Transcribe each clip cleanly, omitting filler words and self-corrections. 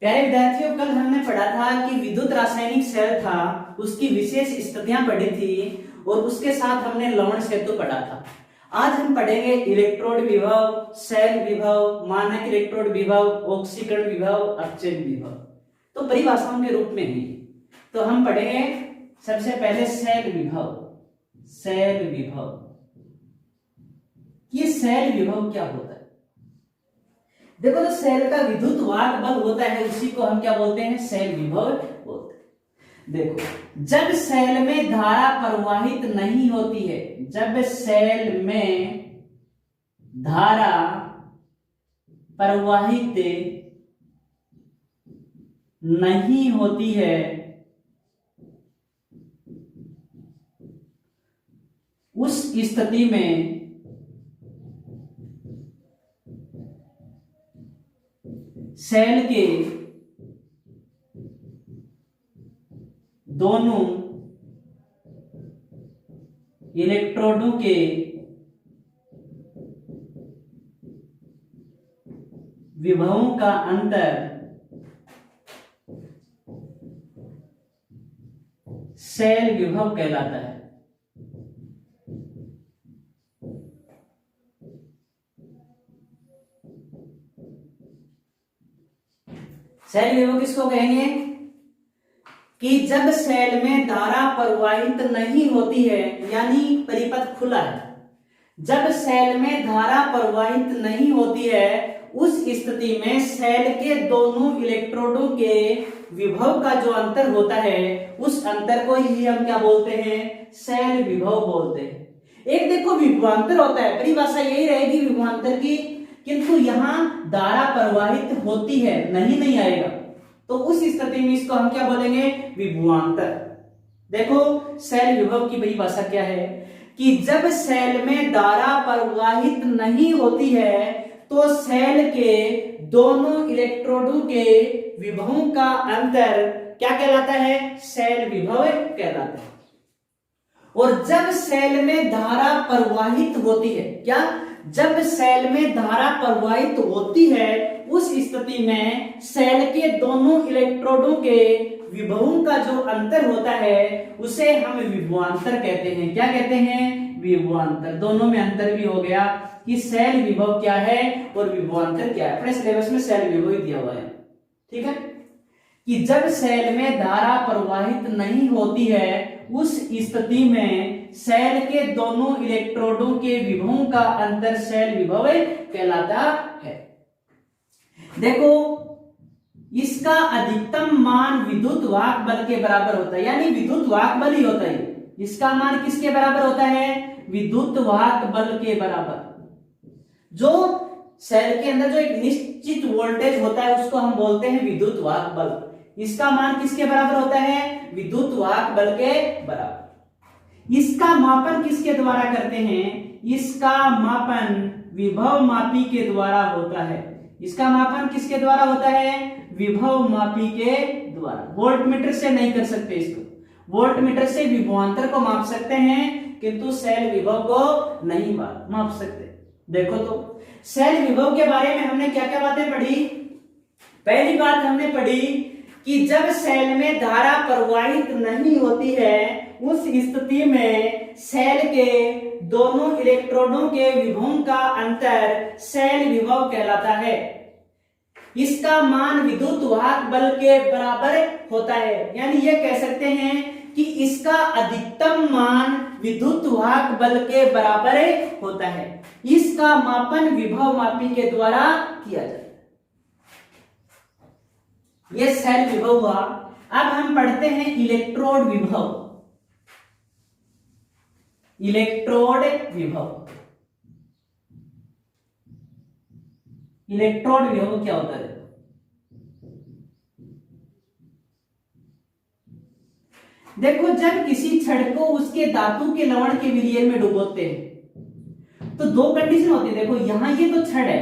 प्यारे विद्यार्थियों, कल हमने पढ़ा था कि विद्युत रासायनिक सेल था, उसकी विशेष स्थितियां पढ़ी थी और उसके साथ हमने लवण सेतु पढ़ा था। आज हम पढ़ेंगे इलेक्ट्रोड विभव, सेल विभव, मानक इलेक्ट्रोड विभव, ऑक्सीकरण विभव, अपचयन विभव। तो परिभाषाओं के रूप में ही तो हम पढ़ेंगे सबसे पहले सेल विभव। सेल विभव, ये सेल विभव क्या होता है? देखो, तो सेल का विद्युत वाहक बल होता है, उसी को हम क्या बोलते हैं? सेल विभव बोलते हैं। देखो, जब सेल में धारा प्रवाहित नहीं होती है, जब सेल में धारा प्रवाहित नहीं होती है, उस स्थिति में सेल के दोनों इलेक्ट्रोडों के विभवों का अंतर सेल विभव कहलाता है। सेल विभव किसको कहेंगे? कि जब सेल में धारा प्रवाहित नहीं होती है, यानी परिपथ खुला है, जब सेल में धारा प्रवाहित नहीं होती है, उस स्थिति में सेल के दोनों इलेक्ट्रोडों के विभव का जो अंतर होता है, उस अंतर को ही हम क्या बोलते हैं? सेल विभव बोलते हैं। एक देखो विभवांतर होता है, परिभाषा यही रहेगी विभवांतर की, किंतु यहां धारा प्रवाहित होती है, नहीं आएगा, तो उस स्थिति में इसको हम क्या बोलेंगे? विभवांतर। देखो, सेल विभव की परिभाषा क्या है कि जब सेल में धारा प्रवाहित नहीं होती है, तो सेल के दोनों इलेक्ट्रोडों के विभवों का अंतर क्या कहलाता है? सेल विभव कहलाता है। और जब सेल में धारा प्रवाहित होती है, क्या? जब सेल में धारा प्रवाहित होती है, उस स्थिति में सेल के दोनों इलेक्ट्रोडों के विभवों का जो अंतर होता है, उसे हम विभवांतर कहते हैं। क्या कहते हैं? विभवांतर। दोनों में अंतर भी हो गया कि सेल विभव क्या है और विभवांतर क्या है। अपने सिलेबस में सेल विभव ही दिया हुआ है, ठीक है? कि जब सेल में धारा प्रवाहित नहीं होती है, उस स्थिति में सेल के दोनों इलेक्ट्रोडों के विभवों का अंतर सेल विभव कहलाता है। देखो, इसका अधिकतम मान विद्युत वाहक बल के बराबर होता है, यानी विद्युत वाहक बल ही होता है। इसका मान किसके बराबर होता है? विद्युत वाहक बल के बराबर। जो सेल के अंदर जो एक निश्चित वोल्टेज होता है, उसको हम बोलते हैं विद्युत वाहक बल। इसका मान किसके बराबर होता है? विद्युत वाहक बल के बराबर। इसका मापन किसके द्वारा करते हैं? इसका मापन विभव मापी के द्वारा होता है। इसका मापन किसके द्वारा होता है? विभव मापी के द्वारा। वोल्टमीटर से नहीं कर सकते इसको। वोल्टमीटर से विभवांतर को माप सकते हैं, किंतु सेल विभव को नहीं माप सकते। देखो, तो सेल विभव के बारे में हमने क्या क्या बातें पढ़ी? पहली बात हमने पढ़ी कि जब सेल में धारा प्रवाहित नहीं होती है, उस स्थिति में सेल के दोनों इलेक्ट्रोडों के विभवों का अंतर सेल विभव कहलाता है। इसका मान विद्युत वाहक बल के बराबर होता है, यानी यह कह सकते हैं कि इसका अधिकतम मान विद्युत वाहक बल के बराबर होता है। इसका मापन विभव मापी के द्वारा किया जाता है। यह सेल विभव हुआ। अब हम पढ़ते हैं इलेक्ट्रोड विभव। इलेक्ट्रोड विभव, इलेक्ट्रोड विभव क्या होता है? देखो, जब किसी छड़ को उसके धातु के लवण के विलयन में डुबोते हैं, तो दो कंडीशन होती है। देखो, यहां ये तो छड़ है,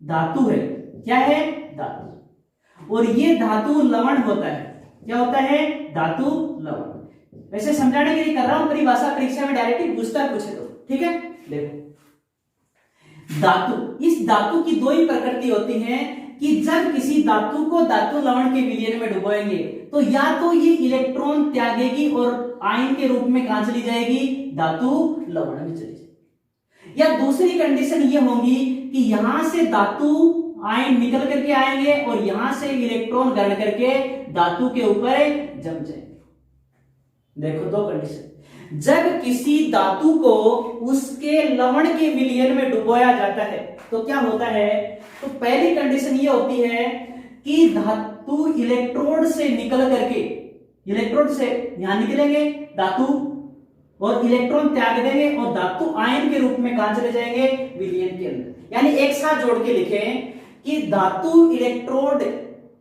धातु है। क्या है? धातु। और ये धातु लवण होता है। क्या होता है? धातु लवण। वैसे समझाने के लिए कर रहा हूं, परिभाषा परीक्षा में डायरेक्टली पूछता पूछे तो, ठीक है? देखो, धातु, इस धातु की दो ही प्रकृति होती है कि जब किसी धातु को धातु लवण के विलयन में डुबोएंगे तो या तो ये इलेक्ट्रॉन त्यागेगी और आयन के रूप में कहां चली जाएगी, धातु लवण में चली जाएगी, या दूसरी कंडीशन ये होगी कि यहां से धातु आयन निकल करके आएंगे और यहां से इलेक्ट्रॉन ग्रहण करके धातु के ऊपर जम जाएंगे। देखो दो कंडीशन, जब किसी धातु को उसके लवण के विलयन में डुबोया जाता है तो क्या होता है, तो पहली कंडीशन ये होती है कि धातु इलेक्ट्रोड से निकल करके, इलेक्ट्रोड से यहां निकलेंगे धातु और इलेक्ट्रॉन त्याग देंगे और धातु आयन के रूप में कहां चले जाएंगे, विलयन के अंदर। यानी एक साथ जोड़ के लिखें कि धातु इलेक्ट्रोड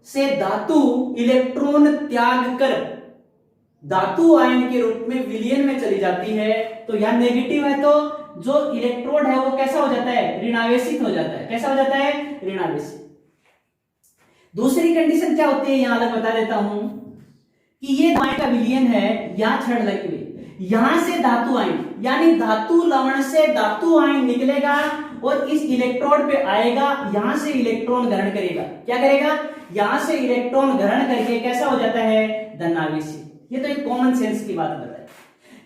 से धातु इलेक्ट्रॉन त्याग कर धातु आयन के रूप में विलयन में चली जाती है। तो यहां नेगेटिव है तो जो इलेक्ट्रोड है वो कैसा हो जाता है, ऋणावेशित हो जाता है। कैसा हो जाता है, ऋणावेशित। दूसरी कंडीशन क्या होती है, यहां अलग बता देता हूं कि ये आयन का विलयन है, यहां छड़ लगी हुई, यहां से धातु आयन यानी धातु लवण से धातु आयन निकलेगा और इस इलेक्ट्रोड पे आएगा, यहां से इलेक्ट्रॉन ग्रहण करेगा। क्या करेगा, यहां से इलेक्ट्रॉन ग्रहण करके कैसा हो जाता है, धनावेशी। ये तो एक कॉमन सेंस की बात बताई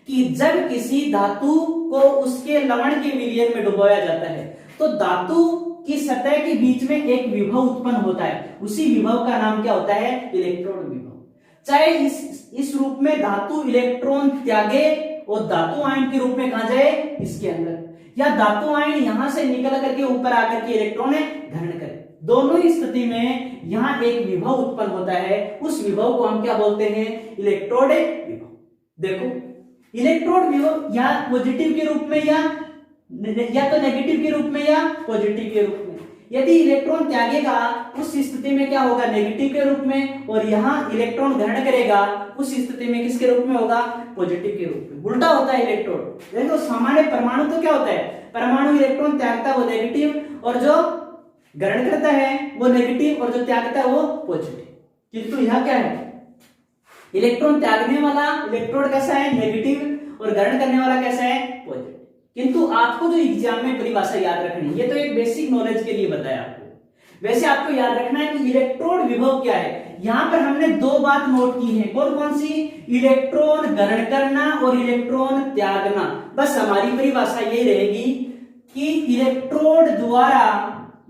कि जब किसी धातु को उसके लवण के विलयन में डुबोया जाता है तो धातु की सतह के बीच में एक विभव उत्पन्न होता है, उसी विभव का नाम क्या होता है, इलेक्ट्रॉन विभव। चाहे इस रूप में धातु इलेक्ट्रॉन त्यागे और धातु आयन के रूप में कहां जाए, इसके अंदर, या धातु आयन यहां से निकल करके ऊपर आकर के इलेक्ट्रॉन ग्रहण करे। दोनों ही स्थिति में यहां एक विभव उत्पन्न होता है, उस विभव को हम क्या बोलते हैं, इलेक्ट्रोड विभव। देखो इलेक्ट्रोड विभव या पॉजिटिव के रूप में या तो नेगेटिव के रूप में या पॉजिटिव के रूप में। यदि इलेक्ट्रॉन त्यागेगा उस स्थिति में क्या होगा, नेगेटिव के रूप में, और यहां इलेक्ट्रॉन ग्रहण करेगा उस स्थिति में किसके रूप में होगा, पॉजिटिव के रूप में। उल्टा होता है इलेक्ट्रोड। देखो सामान्य परमाणु तो क्या होता है, परमाणु इलेक्ट्रॉन त्यागता है वो नेगेटिव और जो ग्रहण करता है वो नेगेटिव और जो त्यागता है वो पॉजिटिव। किंतु यहां क्या है, इलेक्ट्रॉन त्यागने वाला इलेक्ट्रोड कैसा है, नेगेटिव, और ग्रहण करने वाला कैसा है, पॉजिटिव। किंतु आपको जो एग्जाम में परिभाषा याद रखनी है, ये तो एक बेसिक नॉलेज के लिए बताया आपको, वैसे आपको याद रखना है कि इलेक्ट्रोड विभव क्या है। यहां पर हमने दो बात नोट की है, कौन कौन सी, इलेक्ट्रॉन ग्रहण करना और इलेक्ट्रॉन त्यागना। बस हमारी परिभाषा यही रहेगी कि इलेक्ट्रोड द्वारा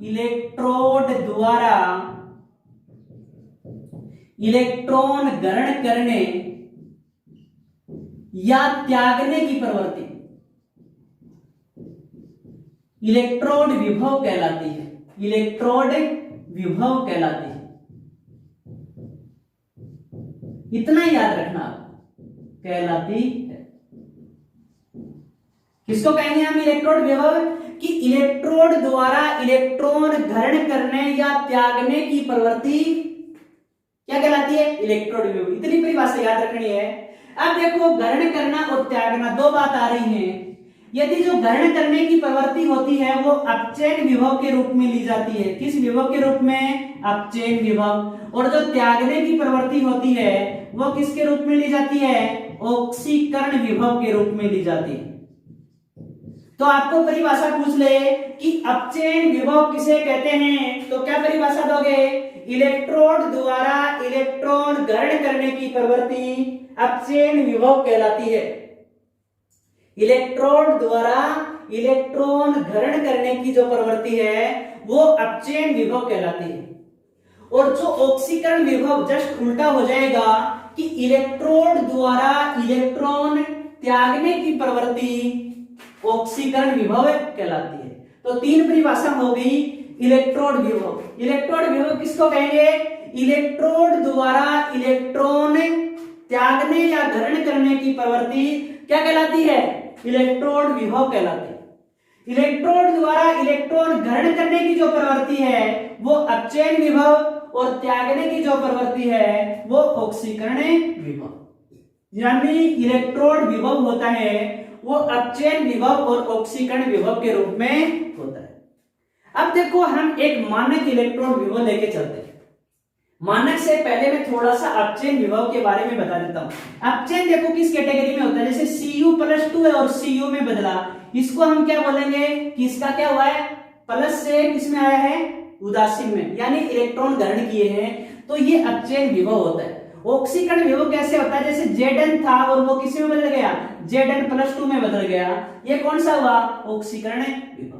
इलेक्ट्रॉन ग्रहण करने या त्यागने की प्रवृत्ति इलेक्ट्रोड विभव कहलाती है, इलेक्ट्रोड विभव कहलाती है। इतना याद रखना, कहलाती है। किसको कहेंगे हम इलेक्ट्रोड विभव, कि इलेक्ट्रोड द्वारा इलेक्ट्रॉन ग्रहण करने या त्यागने की प्रवृत्ति क्या कहलाती है, इलेक्ट्रोड विभव। इतनी परिभाषा याद रखनी है। अब देखो ग्रहण करना और त्यागना दो बात आ रही है। यदि जो ग्रहण करने की प्रवृत्ति होती है वो अपचयन विभव के रूप में ली जाती है, किस विभव के रूप में, अपचयन विभव। और जो त्यागने की प्रवृत्ति होती है वो किसके रूप में ली जाती है, ऑक्सीकरण विभव के रूप में ली जाती है। तो आपको परिभाषा पूछ ले कि अपचयन विभव किसे कहते हैं, तो क्या परिभाषा दोगे, इलेक्ट्रोड द्वारा इलेक्ट्रॉन ग्रहण करने की प्रवृत्ति अपचयन विभव कहलाती है। इलेक्ट्रोड द्वारा इलेक्ट्रॉन ग्रहण करने की जो प्रवृत्ति है वो अपचयन विभव कहलाती है। और जो ऑक्सीकरण विभव जस्ट उल्टा हो जाएगा कि इलेक्ट्रोड द्वारा इलेक्ट्रॉन त्यागने की प्रवृत्ति ऑक्सीकरण विभव कहलाती है। तो तीन परिभाषा हो गई इलेक्ट्रोड विभव। इलेक्ट्रोड विभव किसको कहेंगे, इलेक्ट्रोड द्वारा इलेक्ट्रॉन त्यागने या ग्रहण करने की प्रवृत्ति क्या कहलाती है, इलेक्ट्रोड विभव कहलाती है। इलेक्ट्रोड द्वारा इलेक्ट्रॉन ग्रहण करने की जो प्रवृत्ति है वो अपचयन विभव और त्यागने की जो प्रवृत्ति है वो ऑक्सीकरण विभव। यानी इलेक्ट्रोड विभव होता है वो अपचयन विभव और ऑक्सीकरण विभव के रूप में होता है। अब देखो हम एक मानक इलेक्ट्रॉन विभव लेके चलते हैं। मानक से पहले मैं थोड़ा सा अपचयन विभव के बारे में बता देता हूं। अपचयन देखो किस कैटेगरी में होता है, जैसे Cu+2 है और Cu में बदला, इसको हम क्या बोलेंगे कि इसका क्या हुआ है, प्लस से किस में आया है, उदासीन में, यानी इलेक्ट्रॉन ग्रहण किए हैं, तो ये अपचयन विभव होता है। ऑक्सीकरण विभव कैसे होता है, जैसे Zn था और वो किसी में बदल गया, Zn+2 में बदल गया, ये कौन सा हुआ, ऑक्सीकरण विभव।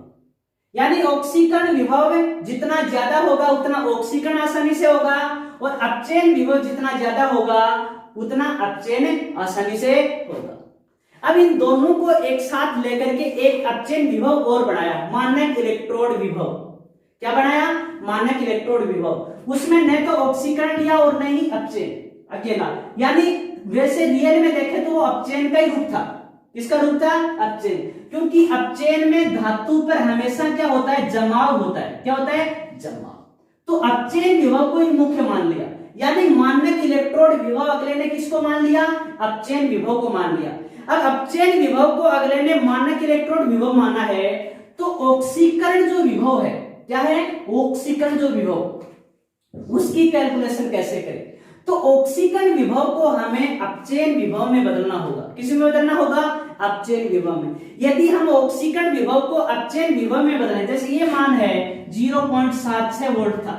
यानी ऑक्सीकरण विभव जितना ज्यादा होगा उतना ऑक्सीकरण आसानी से होगा, और अपचयन विभव जितना ज्यादा होगा उतना अपचयन आसानी से होगा। अब इन दोनों को एक साथ लेकर के एक अपचयन विभव और बनाया, मानक इलेक्ट्रोड विभव। क्या बनाया, मानक इलेक्ट्रोड विभव। उसमें न तो ऑक्सीकरण लिया और न ही अपचयन अकेला, यानी वैसे रियल में देखे तो वो अपचयन का ही रूप था। किसका रूप था, अपचयन, क्योंकि अपचयन में धातु पर हमेशा क्या होता है, जमाव होता है। क्या होता है, जमाव। तो अपचयन विभव को ही मुख्य मान लिया, यानी मानक इलेक्ट्रोड विभव अगले ने किसको मान लिया, अपचयन विभव को मान लिया। अब अपचयन विभव को अगले ने मानक इलेक्ट्रोड विभव माना है, तो ऑक्सीकरण जो विभव है, क्या है, ऑक्सीकरण जो विभव, उसकी कैलकुलेशन कैसे करें। तो ऑक्सीकरण विभव को हमें अपचयन विभव में बदलना होगा। किस में बदलना होगा, अपचयन विभव में। यदि हम ऑक्सीकरण विभव को अपचयन विभव में बदलें, जैसे ये मान है 0.76 वोल्ट था,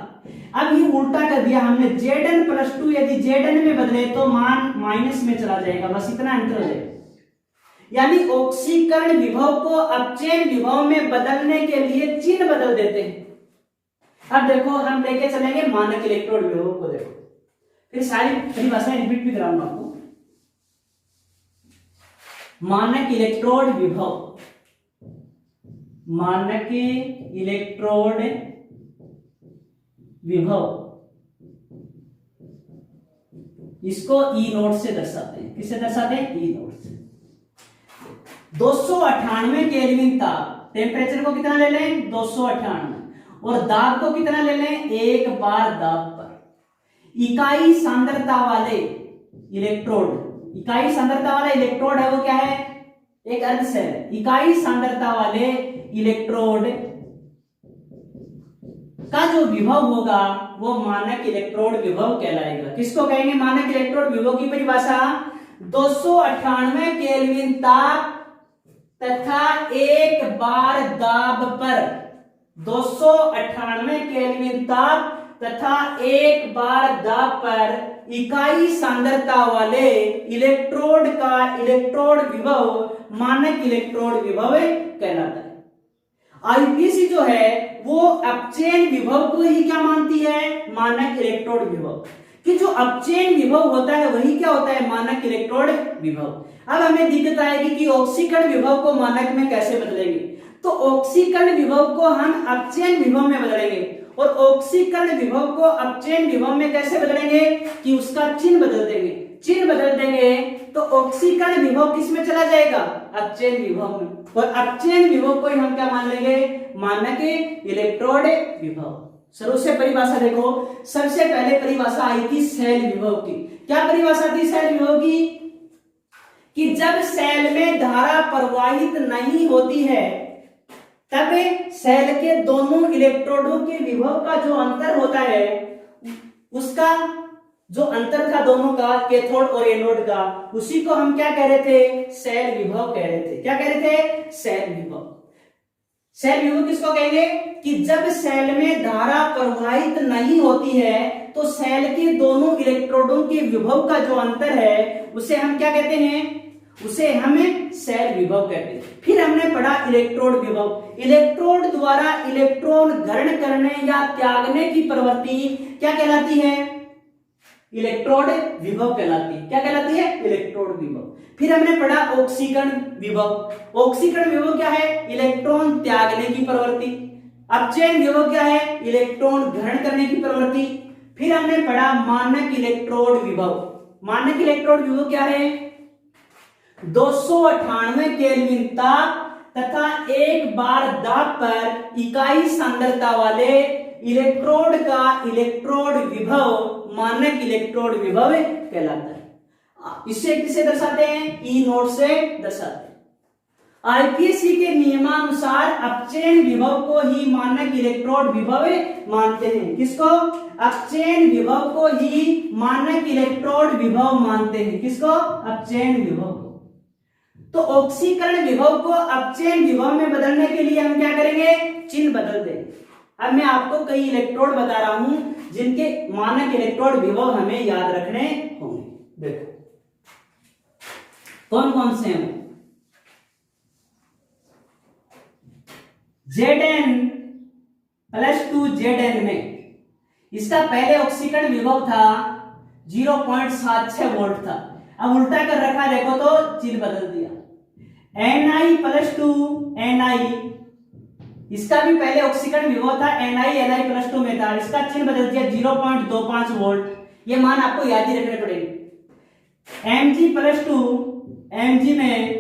अब ये उल्टा कर दिया हमने, Zn+2 यदि Zn में बदले तो मान माइनस में चला जाएगा, बस इतना अंतर हो जाएगा। यानी ऑक्सीकरण विभव को अपचयन विभव में बदलने के लिए चिन्ह बदल देते हैं। अब देखो हम लेके चलेंगे मानक इलेक्ट्रोड विभव को, देखो फिर सारी परिभाषाएं रिपीट भी कराऊंगा आपको। मानक इलेक्ट्रोड विभव, मानक इलेक्ट्रोड विभव, इसको ई नोट से दर्शाते हैं। किससे दर्शाते हैं, ई नोट से। 298 केल्विन ताप, टेम्परेचर को कितना ले लें, 298, और दाब को कितना ले लें, 1 बार दाब पर। इकाई सांद्रता वाले इलेक्ट्रोड, इकाई सांद्रता वाला इलेक्ट्रोड है वो क्या है, एक अर्धशैल। इकाई सांद्रता वाले इलेक्ट्रोड का जो विभव होगा वो मानक इलेक्ट्रोड विभव कहलाएगा। किसको कहेंगे, मानक इलेक्ट्रोड विभव की परिभाषा, 298 केल्विन ताप तथा 1 बार दाब पर, 298 केल्विन ताप तथा 1 बार दाब पर इकाई सांद्रता वाले इलेक्ट्रोड का इलेक्ट्रोड विभव मानक इलेक्ट्रोड विभव कहलाता है। आईपीसी जो है वो अपचयन विभव को ही क्या मानती है, मानक इलेक्ट्रोड विभव, कि जो अपचयन विभव होता है वही क्या होता है, मानक इलेक्ट्रोड विभव। अब हमें दिक्कत आएगी कि ऑक्सीकरण विभव को मानक में कैसे बदलेंगे। तो ऑक्सीकरण विभव को हम अपचयन विभव में बदलेंगे, और ऑक्सीकरण विभव को अपचयन विभव में कैसे बदलेंगे कि उसका चिन्ह बदल देंगे। चिन्ह बदल देंगे तो ऑक्सीकरण विभव किस में चला जाएगा, अपचयन विभव में, और अपचयन विभव को ही हम क्या मान लेंगे, मानक इलेक्ट्रोड विभव। शुरू से परिभाषा देखो, सबसे पहले परिभाषा आई थी सेल विभव की। क्या परिभाषा थी सेल विभव की, कि जब सेल में धारा प्रवाहित नहीं होती है तब सेल के दोनों इलेक्ट्रोडों के विभव का जो अंतर होता है, उसका जो अंतर था दोनों का, कैथोड और एनोड का, उसी को हम क्या कह रहे थे, सेल विभव कह रहे थे। क्या कह रहे थे, सेल विभव। सेल विभव किसको कहेंगे, कि जब सेल में धारा प्रवाहित नहीं होती है तो सेल के दोनों इलेक्ट्रोडों के विभव का जो अंतर है उसे हम क्या कहते हैं, उसे हमें सेल विभव कहते हैं। फिर हमने पढ़ा इलेक्ट्रोड विभव। इलेक्ट्रोड द्वारा इलेक्ट्रॉन ग्रहण करने या त्यागने की प्रवृत्ति क्या कहलाती है, इलेक्ट्रोड विभव कहलाती है। क्या कहलाती है, इलेक्ट्रोड विभव। फिर हमने पढ़ा ऑक्सीकरण विभव। ऑक्सीकरण विभव क्या है, इलेक्ट्रॉन त्यागने की प्रवृत्ति। अपचयन विभव क्या है, इलेक्ट्रॉन ग्रहण करने की प्रवृत्ति। फिर हमने पढ़ा मानक इलेक्ट्रोड विभव। मानक इलेक्ट्रोड विभव क्या है, 298 केल्विन ताप तथा 1 बार दाब पर इकाई सांद्रता वाले इलेक्ट्रोड का इलेक्ट्रोड विभव मानक इलेक्ट्रोड विभव कहलाता है। इसे किसे दर्शाते हैं, ई नोट से दर्शाते हैं। आईपीएससी के नियमानुसार अपचयन विभव को ही मानक इलेक्ट्रोड विभव मानते हैं। किसको, अपचयन विभव को ही मानक इलेक्ट्रोड विभव मानते हैं। किसको, अपचयन विभव को। तो ऑक्सीकरण विभव को अपचयन विभव में बदलने के लिए हम क्या करेंगे, चिन्ह बदल देंगे। अब मैं आपको कई इलेक्ट्रोड बता रहा हूं जिनके मानक इलेक्ट्रोड विभव हमें याद रखने होंगे। देखो कौन कौन से हैं। Zn+2 Zn में इसका पहले ऑक्सीकरण विभव था 0.76 वोल्ट था। अब उल्टा कर रखा, देखो तो चिन्ह बदल दिया। Ni+2 Ni, इसका भी पहले ऑक्सीकरण विभव था Ni+2 में था, इसका चिन्ह बदल दिया 0.25 वोल्ट। ये मान आपको याद ही रखने पड़ेंगे। Mg+2 Mg में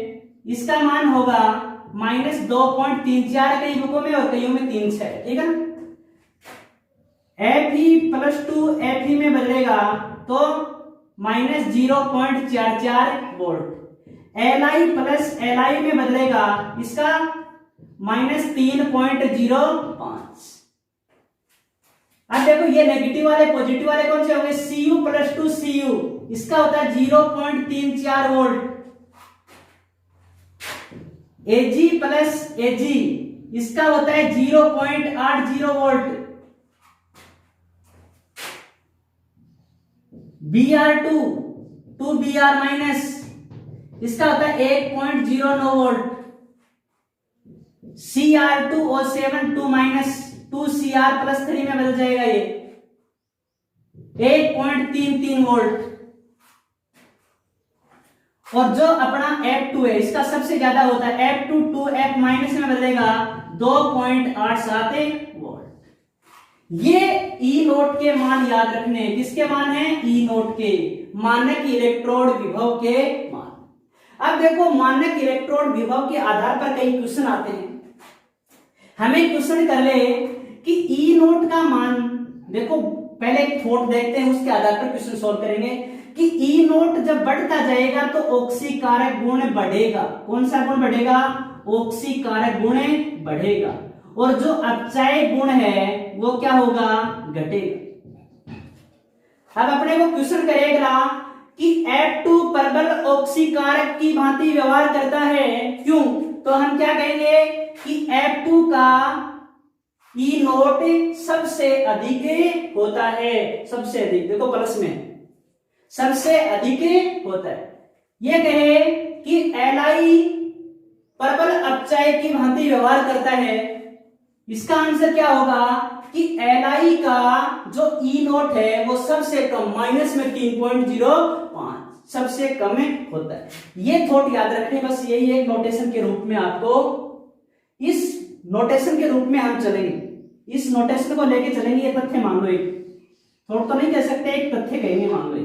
इसका मान होगा -2.34 कई बुकों में और कईयों में 3.6, ठीक है ना। Fe+2 Fe में बदलेगा तो -0.44 वोल्ट। Li में बदलेगा इसका -3.05। अब देखो ये नेगेटिव वाले पॉजिटिव वाले कौन से होंगे। Cu+2 Cu इसका होता है 0.34 वोल्ट। Ag+Ag इसका होता है 0.80 वोल्ट। Br2 2Br- इसका होता है 1.09 वोल्ट। Cr2O7 2-2Cr+3 में बदल जाएगा ये 1.33 वोल्ट। और जो अपना F2 है इसका सबसे ज्यादा होता है F2 2F- में बदलेगा 2.87 वोल्ट। ये ई नोट के मान याद रखने, किसके मान है, ई नोट के, मानक इलेक्ट्रोड विभव के मान। अब देखो मानक इलेक्ट्रोड विभव के आधार पर कई क्वेश्चन आते हैं। हमें क्वेश्चन कर ले कि ई नोट का मान, देखो पहले एक थॉट देखते हैं उसके आधार पर क्वेश्चन सॉल्व करेंगे कि ई नोट जब बढ़ता जाएगा तो ऑक्सीकारक गुण बढ़ेगा। कौन सा गुण बढ़ेगा, ऑक्सीकारक गुण बढ़ेगा। और जो अपचय गुण है वो क्या होगा, घटेगा। अब अपने को क्वेश्चन करेगा कि F2 प्रबल ऑक्सीकारक की भांति व्यवहार करता है, क्यों, तो हम क्या कहेंगे कि F2 का ई नोट सबसे अधिक होता है, सबसे अधिक, देखो प्लस में सबसे अधिक होता है। ये कहे कि Li प्रबल अपचय की भांति व्यवहार करता है, इसका आंसर क्या होगा कि Li का जो ई नोट है वो सबसे कम -3.05 सबसे कम होता है। ये थॉट याद रखने, बस यही एक नोटेशन के रूप में आपको, इस नोटेशन के रूप में हम चलेंगे, इस नोटेशन को लेके चलेंगे। ये तथ्य मान लो, एक थॉट तो नहीं कह सकते, एक तथ्य कहेंगे, मान लो।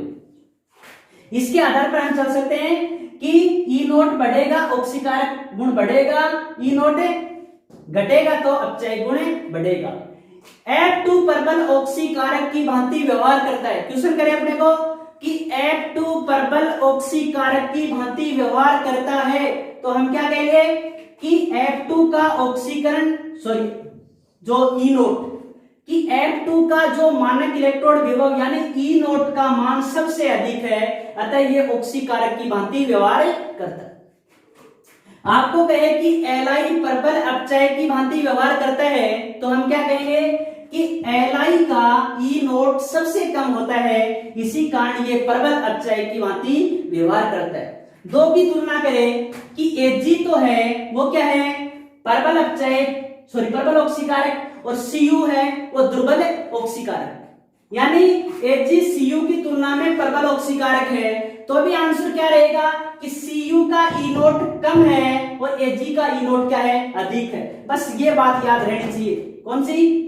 इसके आधार पर हम चल सकते हैं कि ई नोट बढ़ेगा ऑक्सीकारक गुण बढ़ेगा, ई नोट घटेगा तो अपचय गुण बढ़ेगा। F2 प्रबल ऑक्सीकारक की भांति व्यवहार करता है। क्वेश्चन करें अपने को कि F2 प्रबल ऑक्सीकारक की भांति व्यवहार करता है, तो हम क्या कहेंगे कि F2 का ऑक्सीकरण, सॉरी जो ई नोट, कि F2 का जो मानक इलेक्ट्रोड विभव यानी ई नोट का मान सबसे अधिक है, अतः ये ऑक्सीकारक की भांति व्यवहार करता है। आपको कहे कि Li प्रबल अपचय की भांति व्यवहार करता है, तो हम क्या कहेंगे कि Li का ई नोट सबसे कम होता है, इसी कारण ये प्रबल अपचय की भांति व्यवहार करता है। दो की तुलना करें कि Ag तो है वो क्या है, प्रबल अपचय, सॉरी प्रबल ऑक्सीकारक, और Cu है वो दुर्बल ऑक्सीकारक, यानी Ag Cu की तुलना में प्रबल ऑक्सीकारक है, तो भी आंसर क्या रहेगा कि Cu का ई नोट कम है और Ag का ई नोट क्या है, अधिक है। बस ये बात याद रहनी चाहिए, कौन सी,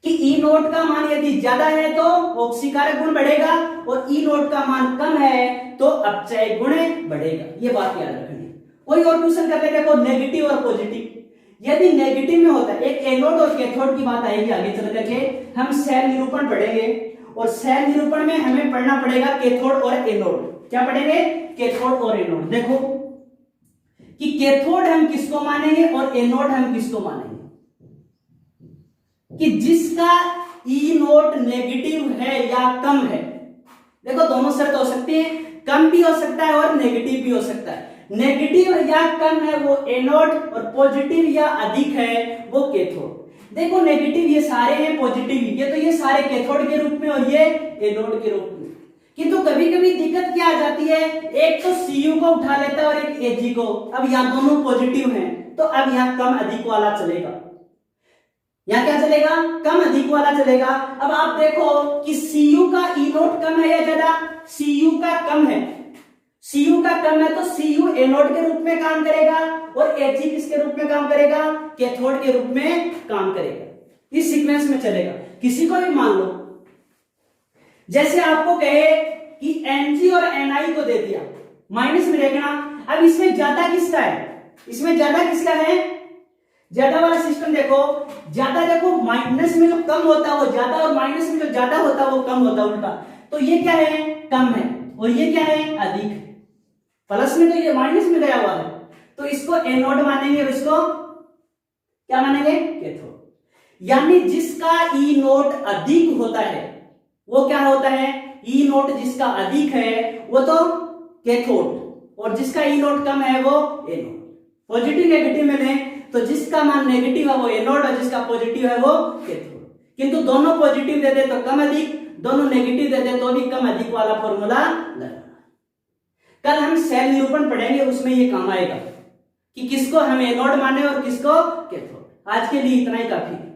कि ई नोट का मान यदि ज्यादा है तो ऑक्सीकारक गुण बढ़ेगा और ई नोट का मान कम है तो अपचय गुण बढ़ेगा। ये बात याद रखनी है। कोई और क्वेश्चन करते देखो, नेगेटिव और पॉजिटिव। यदि नेगेटिव में होता है, एक एनोड और कैथोड की बात आएगी आगे चल करके, हम सेल निरूपण पढ़ेंगे और सेल निरूपण में हमें पढ़ना पड़ेगा कैथोड और एनोड। क्या पढ़ेंगे, कैथोड और एनोड। देखो कि कैथोड हम किसको मानेंगे और एनोड हम किसको मानेंगे, कि जिसका ई नोट नेगेटिव है या कम है। देखो दोनों शर्त हो सकती है, कम भी हो सकता है और नेगेटिव भी हो सकता है। नेगेटिव या कम है वो एनोड और पॉजिटिव या अधिक है वो कैथोड। देखो नेगेटिव ये सारे हैं, पॉजिटिव ये तो ये सारे कैथोड के रूप में और ये एनोड के रूप में। किंतु कभी कभी दिक्कत क्या आ जाती है, एक तो Cu को उठा लेता है और एक Ag को। अब यहाँ दोनों पॉजिटिव हैं तो अब यहाँ कम अधिक वाला चलेगा। यहाँ क्या चलेगा, कम अधिक वाला चलेगा। अब आप देखो कि Cu का ई नोट कम है या ज्यादा, Cu का कम है, Cu का कम है तो Cu एनोड के रूप में काम करेगा और Ag किसके रूप में काम करेगा, कैथोड के रूप में काम करेगा। इस सीक्वेंस में चलेगा। किसी को भी मान लो, जैसे आपको कहे कि Ng और Ni को दे दिया, माइनस में देखना। अब इसमें ज्यादा किसका है, इसमें ज्यादा किसका है, ज्यादा वाला सिस्टम देखो, ज्यादा देखो माइनस में जो कम होता है वो ज्यादा और माइनस में जो ज्यादा होता है वो कम होता है, उल्टा। तो ये क्या है, कम है, और ये क्या है, अधिक है। प्लस में तो ये माइनस में गया हुआ है, तो इसको एनोड मानेंगे और इसको क्या मानेंगे, कैथोड। यानी जिसका ई नोट अधिक होता है वो क्या होता है, ई नोट जिसका अधिक है वो तो कैथोड, और जिसका ई नोट कम है वो एनोड। पॉजिटिव नेगेटिव में लें तो जिसका मान नेगेटिव है वो एनोड और जिसका पॉजिटिव है वो कैथोड। किंतु दोनों पॉजिटिव दे दे तो कम अधिक, दोनों नेगेटिव दे दे तो भी कम अधिक वाला फॉर्मूला लगाना। कल हम सेल निरूपण पढ़ेंगे, उसमें ये काम आएगा कि किसको हम एनोड माने और किसको कैथोड। आज के लिए इतना ही काफी है।